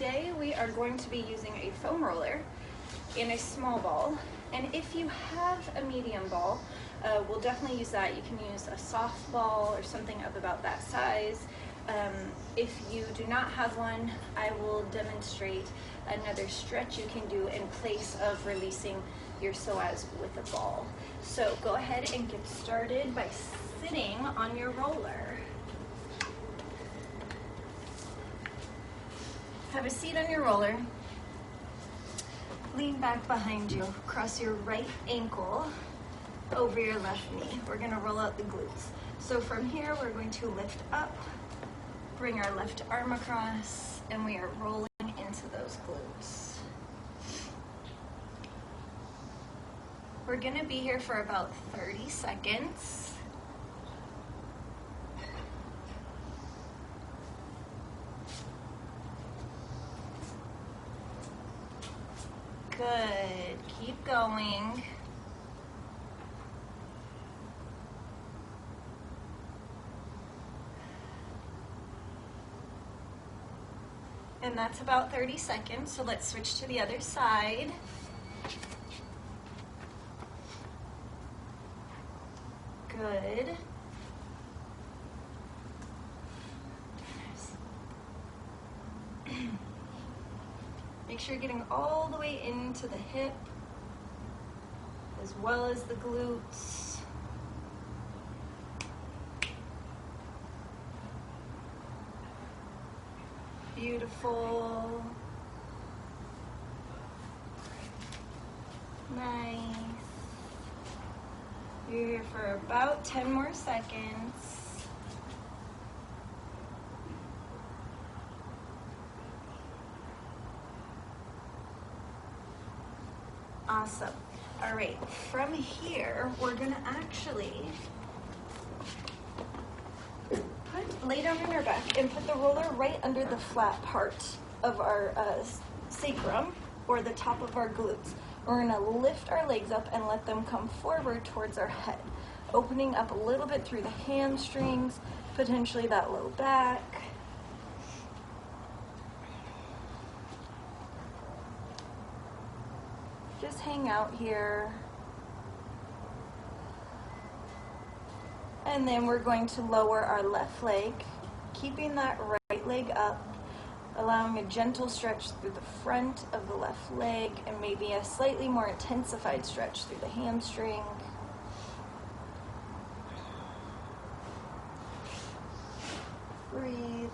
today we are going to be using a foam roller in a small ball. And if you have a medium ball, we'll definitely use that. You can use a soft ball or something of about that size. If you do not have one, I will demonstrate another stretch you can do in place of releasing your psoas with a ball. So go ahead and get started by sitting on your roller. Have a seat on your roller. Lean back behind you. Cross your right ankle over your left knee. We're going to roll out the glutes. So from here, we're going to lift up, bring our left arm across, and we are rolling into those glutes. We're going to be here for about 30 seconds. Good. Keep going. And that's about 30 seconds, so let's switch to the other side. Good. Make sure you're getting all the way into the hip, as well as the glutes. Beautiful. Nice. You're here for about 10 more seconds. Awesome. All right, from here, we're gonna actually lay down on your back and put the roller right under the flat part of our sacrum, or the top of our glutes. We're gonna lift our legs up and let them come forward towards our head, opening up a little bit through the hamstrings, potentially that low back. Just hang out here. And then we're going to lower our left leg, keeping that right leg up, allowing a gentle stretch through the front of the left leg and maybe a slightly more intensified stretch through the hamstring. Breathe.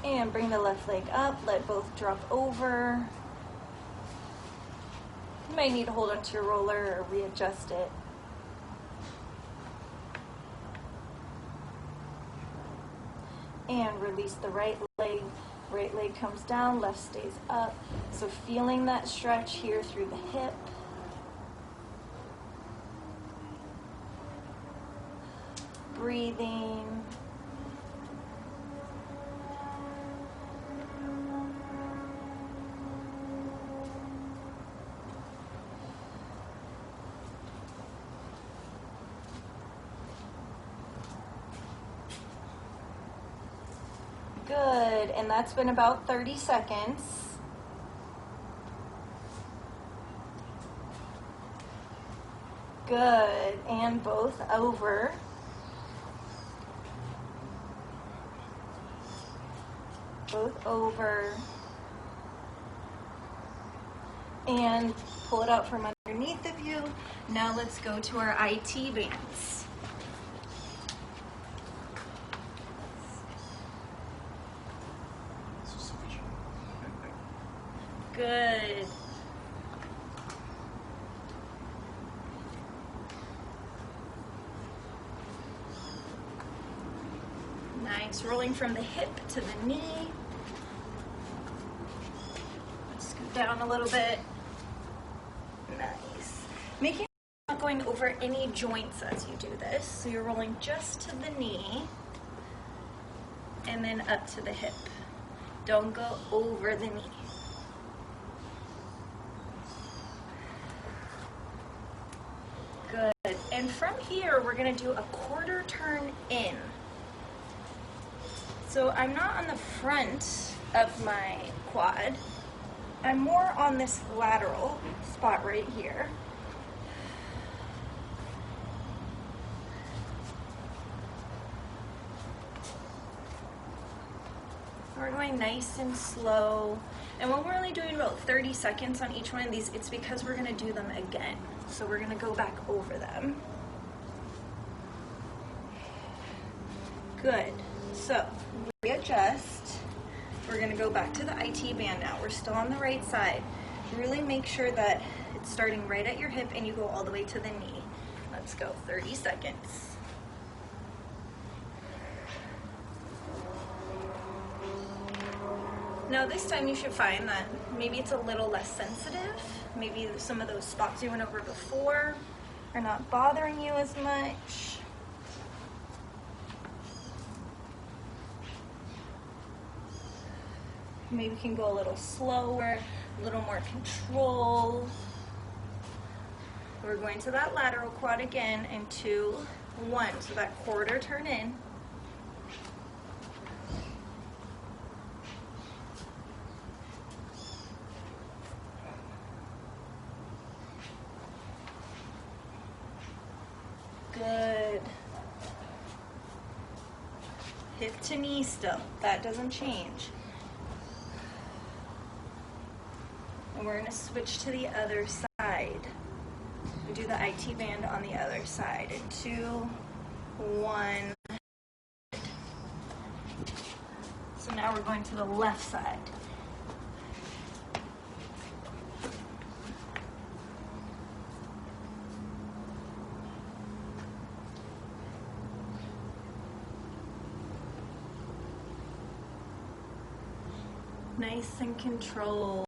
And bring the left leg up, let both drop over. You might need to hold onto your roller or readjust it. And release the right leg. Right leg comes down, left stays up. So feeling that stretch here through the hip. Breathing. Good, and that's been about 30 seconds. Good, and both over. Both over. And pull it out from underneath of you. Now let's go to our IT bands. Good. Nice. Rolling from the hip to the knee. Scoot down a little bit. Nice. Making sure you're not going over any joints as you do this. So you're rolling just to the knee and then up to the hip. Don't go over the knee. Good. And from here we're gonna do a quarter turn in. So I'm not on the front of my quad. I'm more on this lateral spot right here. We're going nice and slow. And when we're only doing about 30 seconds on each one of these, it's because we're gonna do them again. So we're gonna go back over them. Good. So readjust. We're gonna go back to the IT band now. We're still on the right side. Really make sure that it's starting right at your hip and you go all the way to the knee. Let's go, 30 seconds. Now this time you should find that maybe it's a little less sensitive. Maybe some of those spots you went over before are not bothering you as much. Maybe you can go a little slower, a little more control. We're going to that lateral quad again in 2, 1. So that quarter turn in. Good. Hip to knee still. That doesn't change. And we're going to switch to the other side. We do the IT band on the other side. In 2, 1. So now we're going to the left side. Nice and controlled.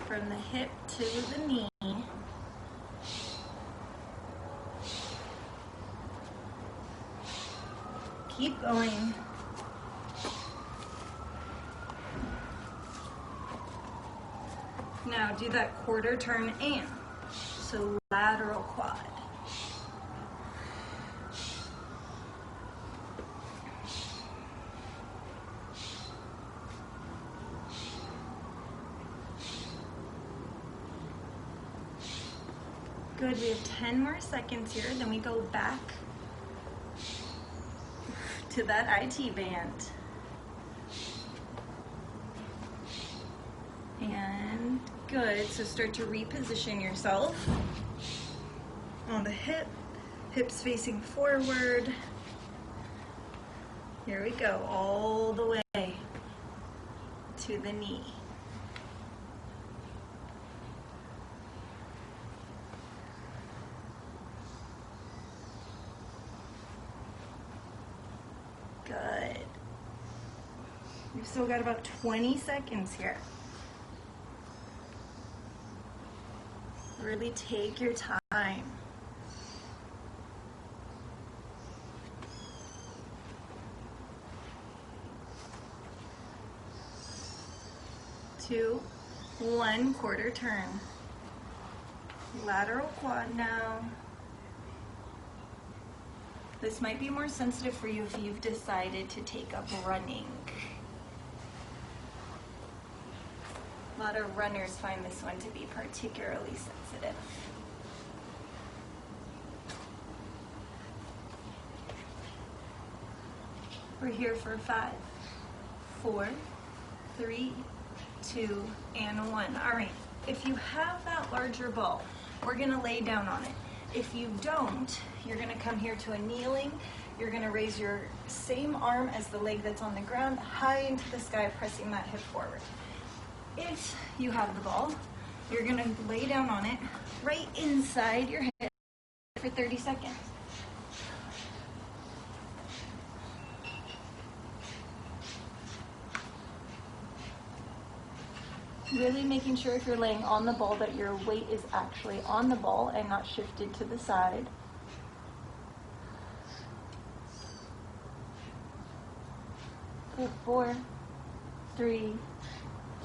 From the hip to the knee. Keep going. Now do that quarter turn in. So lateral quad. Good, we have 10 more seconds here, then we go back to that IT band. And good, so start to reposition yourself on the hip, hips facing forward. Here we go, all the way to the knee. Good. You've still got about 20 seconds here. Really take your time. Two, 1, quarter turn. Lateral quad now. This might be more sensitive for you if you've decided to take up running. A lot of runners find this one to be particularly sensitive. We're here for 5, 4, 3, 2, and 1. All right, if you have that larger ball, we're gonna lay down on it. If you don't, you're gonna come here to a kneeling. You're gonna raise your same arm as the leg that's on the ground, high into the sky, pressing that hip forward. If you have the ball, you're gonna lay down on it right inside your hip for 30 seconds. Really making sure if you're laying on the ball that your weight is actually on the ball and not shifted to the side. Good, 4, 3,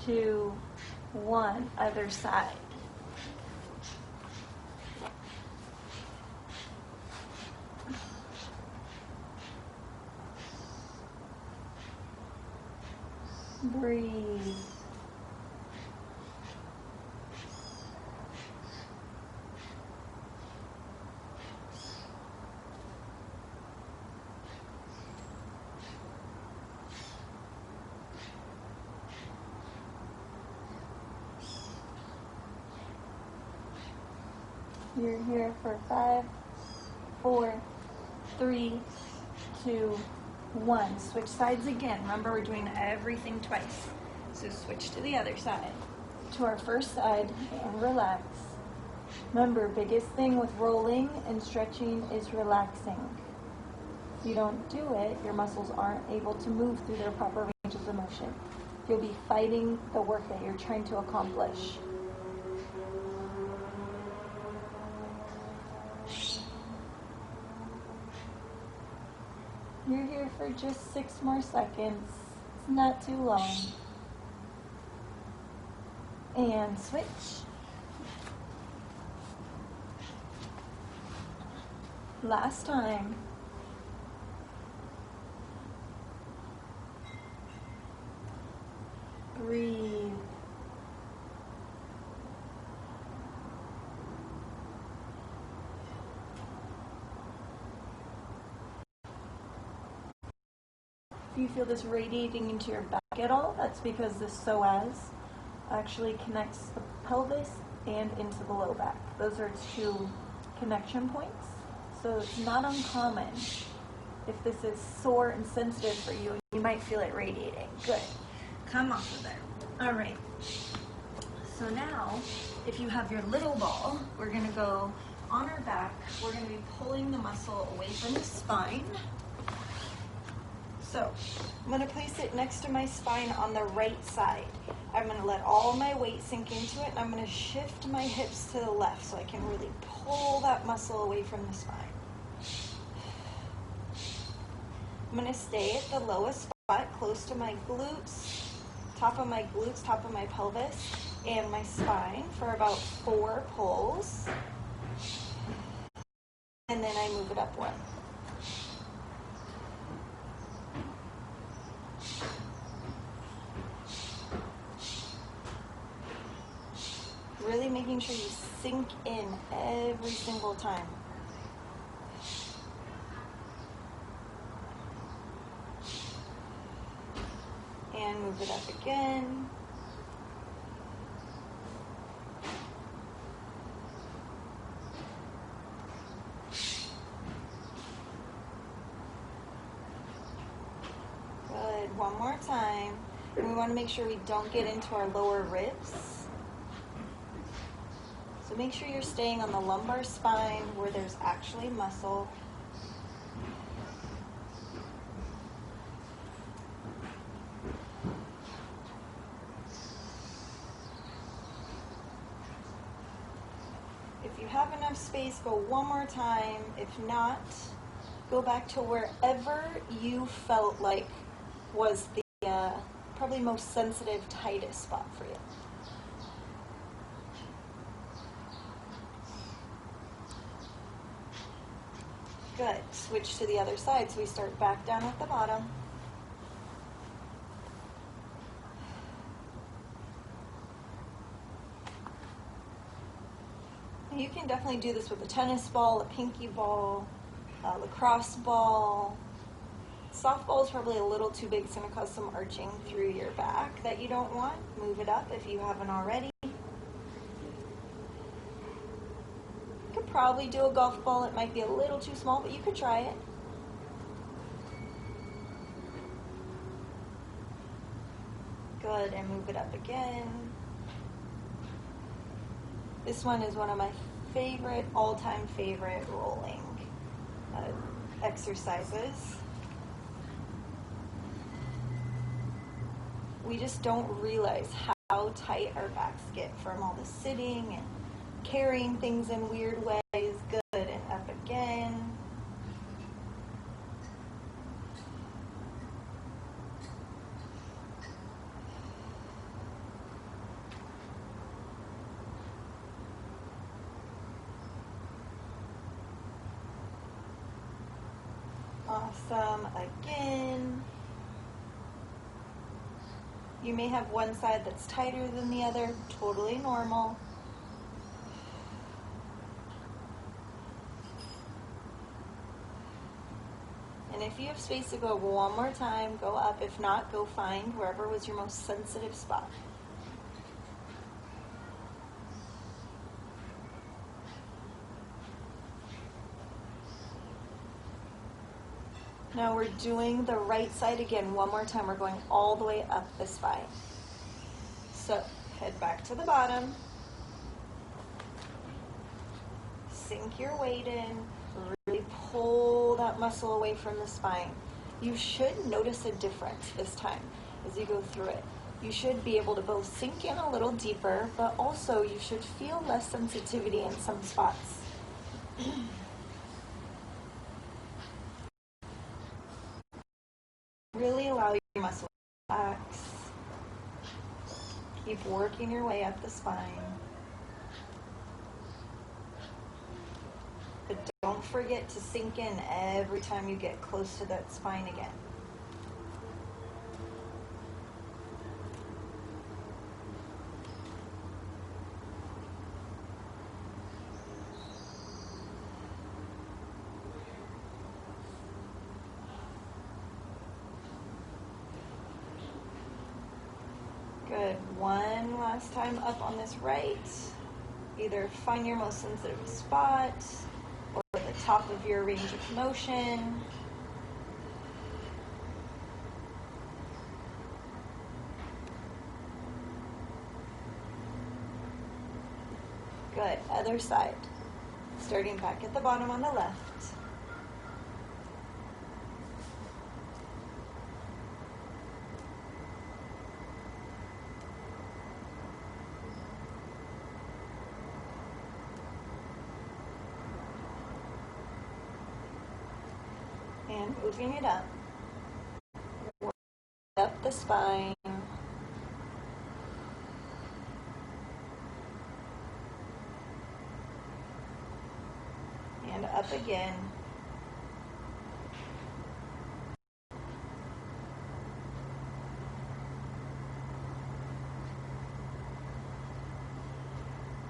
2, 1. Other side. Breathe. You're here for 5, 4, 3, 2, 1. Switch sides again. Remember, we're doing everything twice. So switch to the other side. To our first side and relax. Remember, biggest thing with rolling and stretching is relaxing. If you don't do it, your muscles aren't able to move through their proper ranges of motion. You'll be fighting the work that you're trying to accomplish. You're here for just 6 more seconds. It's not too long. And switch. Last time. Breathe. If you feel this radiating into your back at all, that's because the psoas actually connects the pelvis and into the low back. Those are its 2 connection points. So it's not uncommon if this is sore and sensitive for you, you might feel it radiating. Good. Come off of there. All right. So now, if you have your little ball, we're going to go on our back. We're going to be pulling the muscle away from the spine. So I'm going to place it next to my spine on the right side. I'm going to let all my weight sink into it, and I'm going to shift my hips to the left so I can really pull that muscle away from the spine. I'm going to stay at the lowest spot, close to my glutes, top of my glutes, top of my pelvis, and my spine for about 4 pulls. And then I move it up 1. Really making sure you sink in every single time. And move it up again. Good. One more time. And we want to make sure we don't get into our lower ribs. So make sure you're staying on the lumbar spine where there's actually muscle. If you have enough space, go one more time. If not, go back to wherever you felt like was the probably most sensitive, tightest spot for you. Good. Switch to the other side. So we start back down at the bottom. You can definitely do this with a tennis ball, a pinky ball, a lacrosse ball. Softball is probably a little too big. It's going to cause some arching through your back that you don't want. Move it up if you haven't already. You could probably do a golf ball. It might be a little too small, but you could try it. Good, and move it up again. This one is one of my favorite, all-time favorite rolling exercises. We just don't realize how tight our backs get from all the sitting and carrying things in weird ways. Good, and up again. Awesome. Again. You may have one side that's tighter than the other, totally normal. And if you have space to go one more time, go up. If not, go find wherever was your most sensitive spot. Now we're doing the right side again one more time. We're going all the way up the spine. So head back to the bottom. Sink your weight in. Really pull that muscle away from the spine. You should notice a difference this time as you go through it. You should be able to both sink in a little deeper, but also you should feel less sensitivity in some spots. Really allow your muscle to relax. Keep working your way up the spine. But don't forget to sink in every time you get close to that spine again. Good. One last time up on this right. Either find your most sensitive spot or the top of your range of motion. Good. Other side. Starting back at the bottom on the left. And moving it up. Work up the spine. And up again.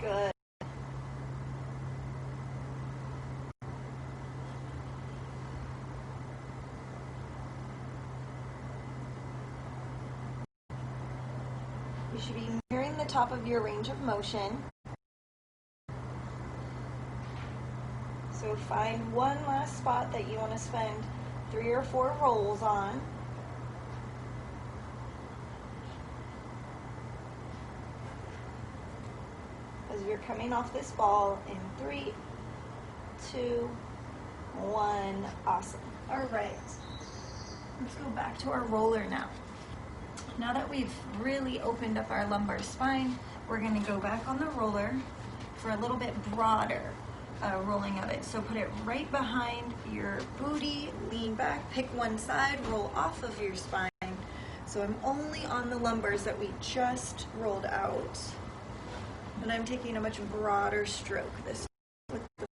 Good. You should be nearing the top of your range of motion. So find one last spot that you want to spend 3 or 4 rolls on. As you're coming off this ball in 3, 2, 1. Awesome. All right. Let's go back to our roller now. Now that we've really opened up our lumbar spine, we're going to go back on the roller for a little bit broader rolling of it. So put it right behind your booty, lean back, pick one side, roll off of your spine. So I'm only on the lumbars that we just rolled out. And I'm taking a much broader stroke this with the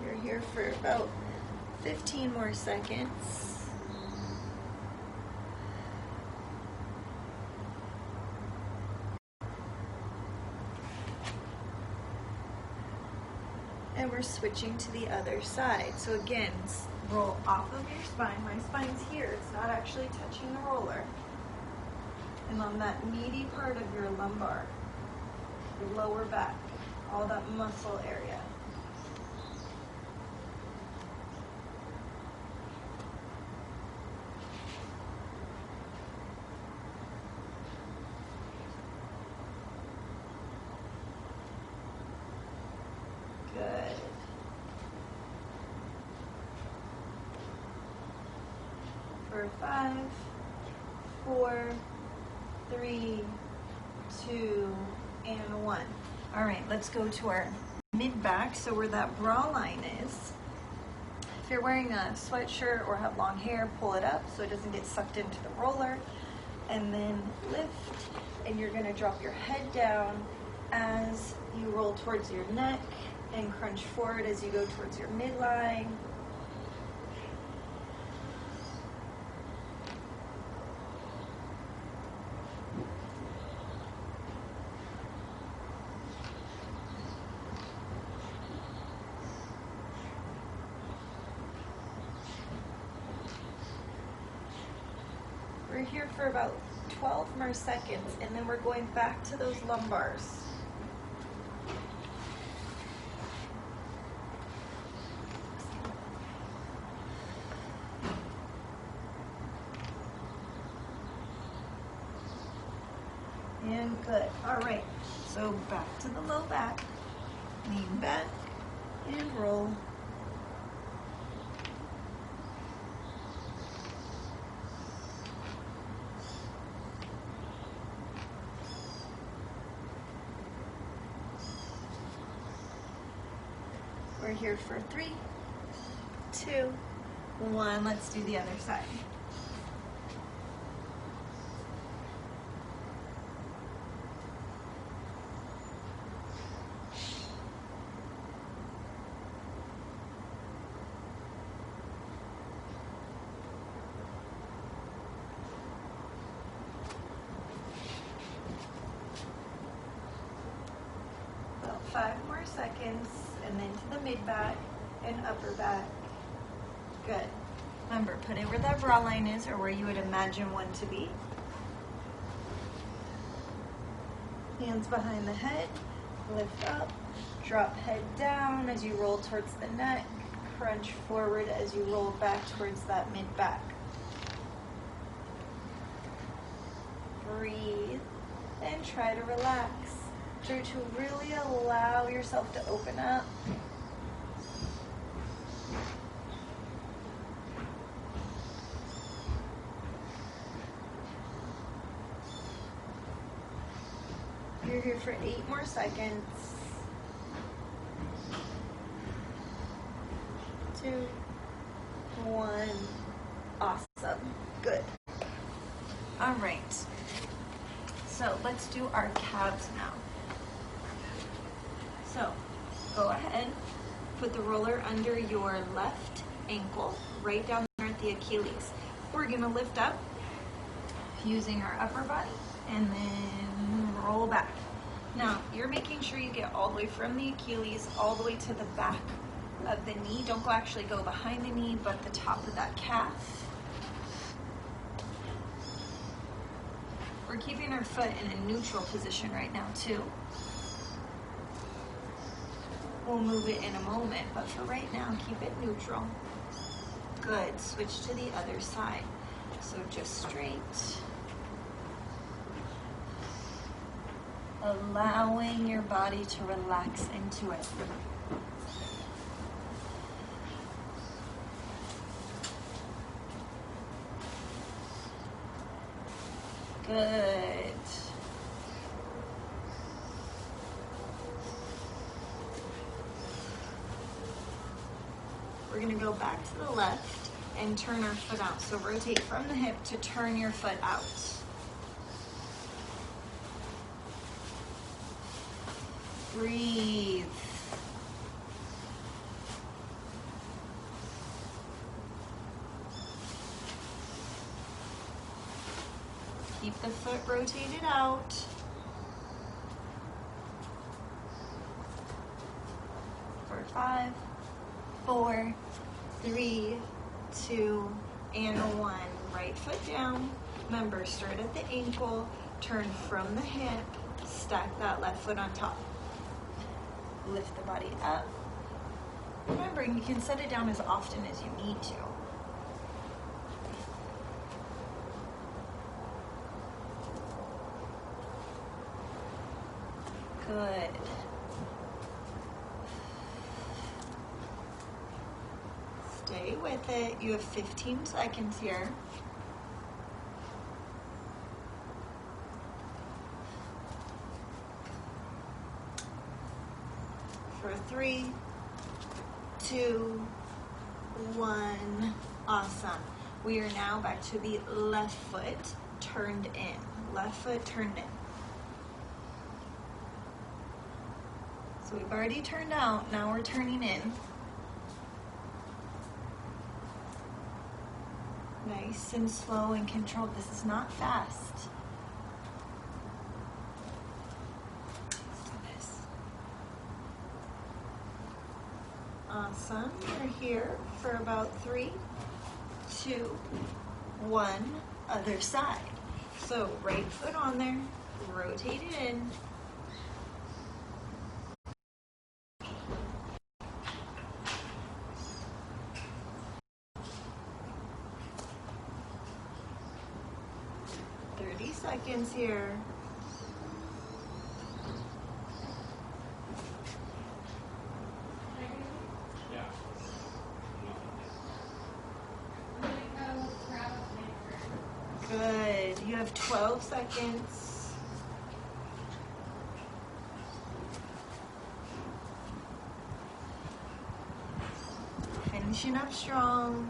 You're here for about 15 more seconds. And we're switching to the other side. So again, roll off of your spine. My spine's here. It's not actually touching the roller. And on that meaty part of your lumbar, your lower back, all that muscle area. Good. For 5, 4, 3, 2, and 1. All right, let's go to our mid-back, so where that bra line is. If you're wearing a sweatshirt or have long hair, pull it up so it doesn't get sucked into the roller. and then lift, and you're gonna drop your head down as you roll towards your neck and crunch forward as you go towards your midline. We're here for about 12 more seconds, and then we're going back to those lumbars. And good. All right, so back to the low back, lean back and roll. We're here for 3, 2, 1. Let's do the other side. About 5 more seconds. And then to the mid back and upper back. Good. Remember, put it where that bra line is, or where you would imagine one to be. Hands behind the head, lift up, drop head down as you roll towards the neck, crunch forward as you roll back towards that mid back. Breathe and try to relax. Try to really allow yourself to open up. You're here for 8 more seconds. 2, 1. Awesome. Good. All right. So let's do our calves now. So go ahead, put the roller under your left ankle, right down there at the Achilles. We're gonna lift up using our upper body and then roll back. Now, you're making sure you get all the way from the Achilles all the way to the back of the knee. Don't actually go behind the knee, but the top of that calf. We're keeping our foot in a neutral position right now too. We'll move it in a moment, but for right now, keep it neutral. Good, switch to the other side. So just straight. Allowing your body to relax into it. Good. We're going to go back to the left and turn our foot out. So rotate from the hip to turn your foot out. Breathe. Keep the foot rotated out. For 5, 4, 3, 2, and 1. Right foot down. Remember, start at the ankle, turn from the hip, stack that left foot on top. Lift the body up. Remember, you can set it down as often as you need to. Good. Stay with it. You have 15 seconds here. For 3, 2, 1. Awesome. We are now back to the left foot. turned in. Left foot turned in. So we've already turned out, now we're turning in. Nice and slow and controlled. This is not fast. Let's do this. Awesome. We're here for about 3, 2, 1. Other side. So right foot on there, rotate it in. Seconds here. Good. You have 12 seconds. Finishing up strong.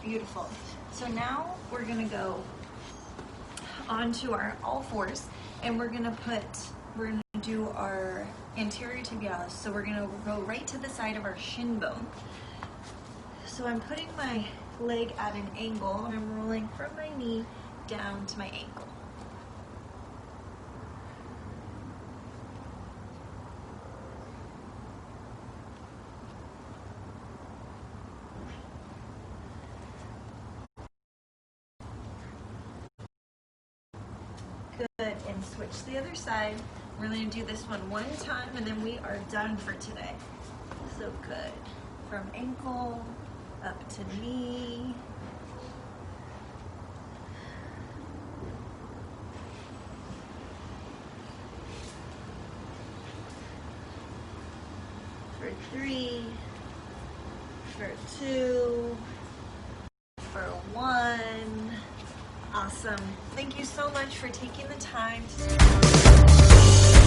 Beautiful. So now we're gonna go onto our all fours and we're gonna do our anterior tibialis. So we're gonna go right to the side of our shin bone. So I'm putting my leg at an angle and I'm rolling from my knee down to my ankle. Good, and switch the other side. We're going to do this one time and then we are done for today. So good. From ankle up to knee. For 3, for 2, for 1. Awesome. Thank you so much for taking the time to